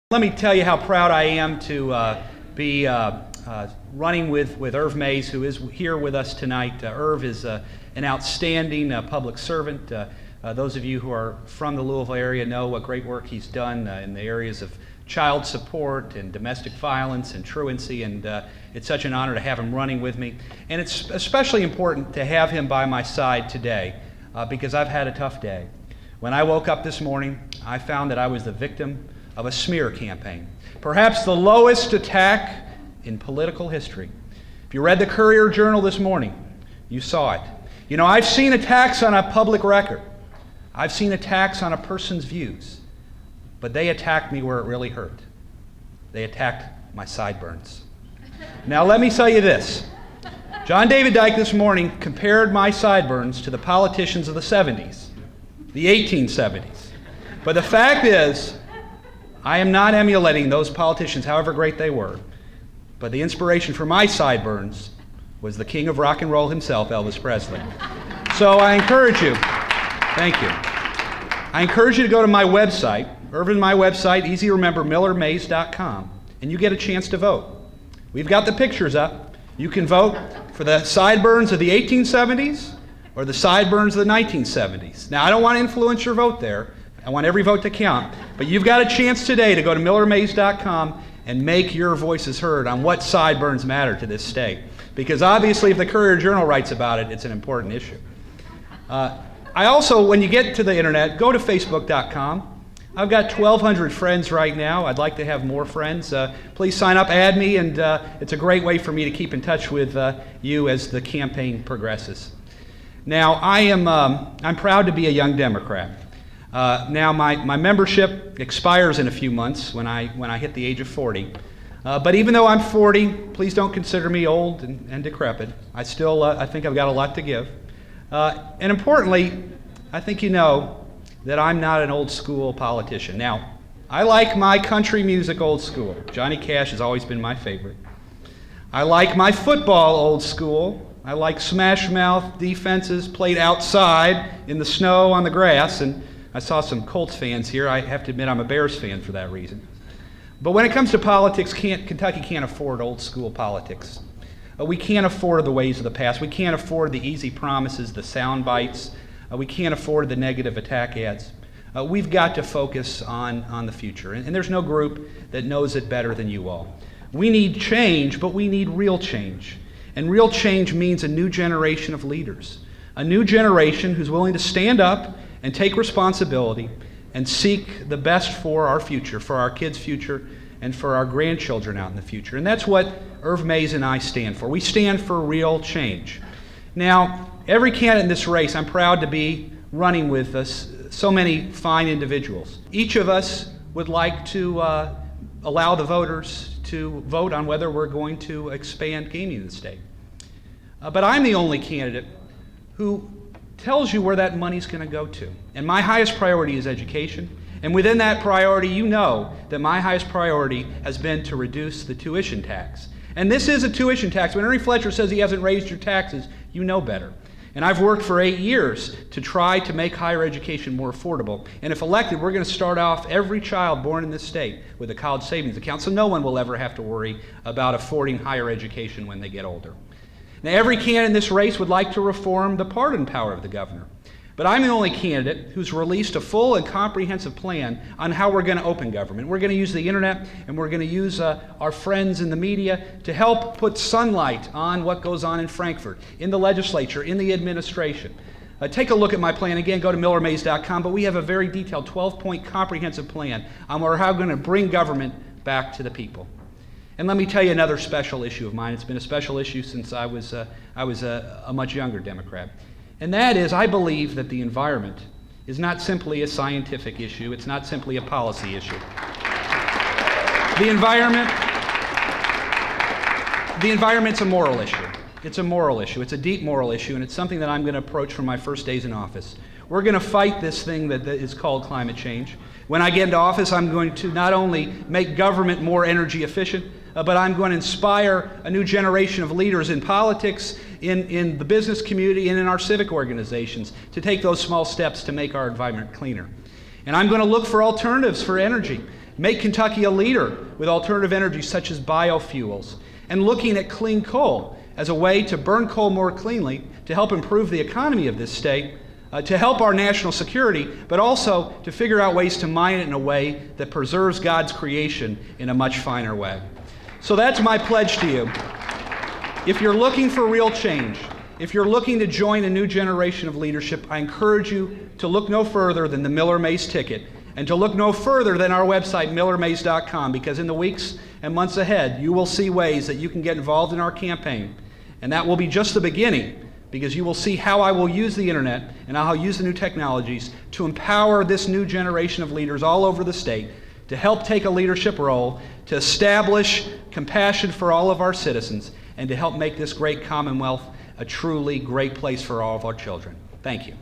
Let me tell you how proud I am to be running with Irv Mays, who is here with us tonight. Irv is an outstanding public servant. Those of you who are from the Louisville area know what great work he's done in the areas of child support and domestic violence and truancy, and it's such an honor to have him running with me. And it's especially important to have him by my side today because I've had a tough day. When I woke up this morning, I found that I was the victim of a smear campaign, perhaps the lowest attack in political history. If you read the Courier-Journal this morning, you saw it. You know, I've seen attacks on a public record. I've seen attacks on a person's views, but they attacked me where it really hurt. They attacked my sideburns. Now let me tell you this. John David Dyke this morning compared my sideburns to the politicians of the 70s, the 1870s. But the fact is, I am not emulating those politicians, however great they were, but the inspiration for my sideburns was the king of rock and roll himself, Elvis Presley. So I encourage you, thank you. I encourage you to go to my website, Irvin, my website, easy to remember, millermays.com, and you get a chance to vote. We've got the pictures up. You can vote for the sideburns of the 1870s or the sideburns of the 1970s. Now, I don't want to influence your vote there. I want every vote to count. But you've got a chance today to go to millermays.com and make your voices heard on what sideburns matter to this state. Because obviously if the Courier-Journal writes about it, it's an important issue. I also, when you get to the internet, go to facebook.com. I've got 1,200 friends right now. I'd like to have more friends. Please sign up, add me, and it's a great way for me to keep in touch with you as the campaign progresses. Now, I'm proud to be a Young Democrat. Now my membership expires in a few months when I hit the age of 40. But even though I'm 40, please don't consider me old and decrepit. I think I've got a lot to give. And importantly, I think you know that I'm not an old school politician. Now, I like my country music old school. Johnny Cash has always been my favorite. I like my football old school. I like smash mouth defenses played outside in the snow on the grass, and I saw some Colts fans here. I have to admit I'm a Bears fan for that reason. But when it comes to politics, Kentucky can't afford old school politics. We can't afford the ways of the past. We can't afford the easy promises, the sound bites. We can't afford the negative attack ads. We've got to focus on the future. And there's no group that knows it better than you all. We need change, but we need real change. And real change means a new generation of leaders. A new generation who's willing to stand up and take responsibility and seek the best for our future, for our kids' future, and for our grandchildren out in the future. And that's what Irv Mays and I stand for. We stand for real change. Now, every candidate in this race, I'm proud to be running with us, so many fine individuals. Each of us would like to allow the voters to vote on whether we're going to expand gaming in the state. But I'm the only candidate who tells you where that money's going to go to. And my highest priority is education. And within that priority, you know that my highest priority has been to reduce the tuition tax. And this is a tuition tax. When Ernie Fletcher says he hasn't raised your taxes, you know better. And I've worked for 8 years to try to make higher education more affordable. And if elected, we're going to start off every child born in this state with a college savings account, so no one will ever have to worry about affording higher education when they get older. Now, every candidate in this race would like to reform the pardon power of the governor. But I'm the only candidate who's released a full and comprehensive plan on how we're going to open government. We're going to use the internet, and we're going to use our friends in the media to help put sunlight on what goes on in Frankfurt, in the legislature, in the administration. Take a look at my plan. Again, go to millermays.com, but we have a very detailed 12-point comprehensive plan on how we're going to bring government back to the people. And let me tell you another special issue of mine. It's been a special issue since I was a much younger Democrat. And that is, I believe that the environment is not simply a scientific issue. It's not simply a policy issue. The environment's a moral issue. It's a moral issue. It's a deep moral issue, and it's something that I'm going to approach from my first days in office. We're going to fight this thing that is called climate change. When I get into office, I'm going to not only make government more energy efficient, but I'm going to inspire a new generation of leaders in politics, in the business community, and in our civic organizations to take those small steps to make our environment cleaner. And I'm going to look for alternatives for energy. make Kentucky a leader with alternative energies such as biofuels, and looking at clean coal as a way to burn coal more cleanly to help improve the economy of this state, to help our national security, but also to figure out ways to mine it in a way that preserves God's creation in a much finer way. So that's my pledge to you. If you're looking for real change, if you're looking to join a new generation of leadership, I encourage you to look no further than the Miller-Mays ticket and to look no further than our website, millermays.com, because in the weeks and months ahead, you will see ways that you can get involved in our campaign. And that will be just the beginning, because you will see how I will use the internet and how I'll use the new technologies to empower this new generation of leaders all over the state to help take a leadership role, to establish compassion for all of our citizens, and to help make this great Commonwealth a truly great place for all of our children. Thank you.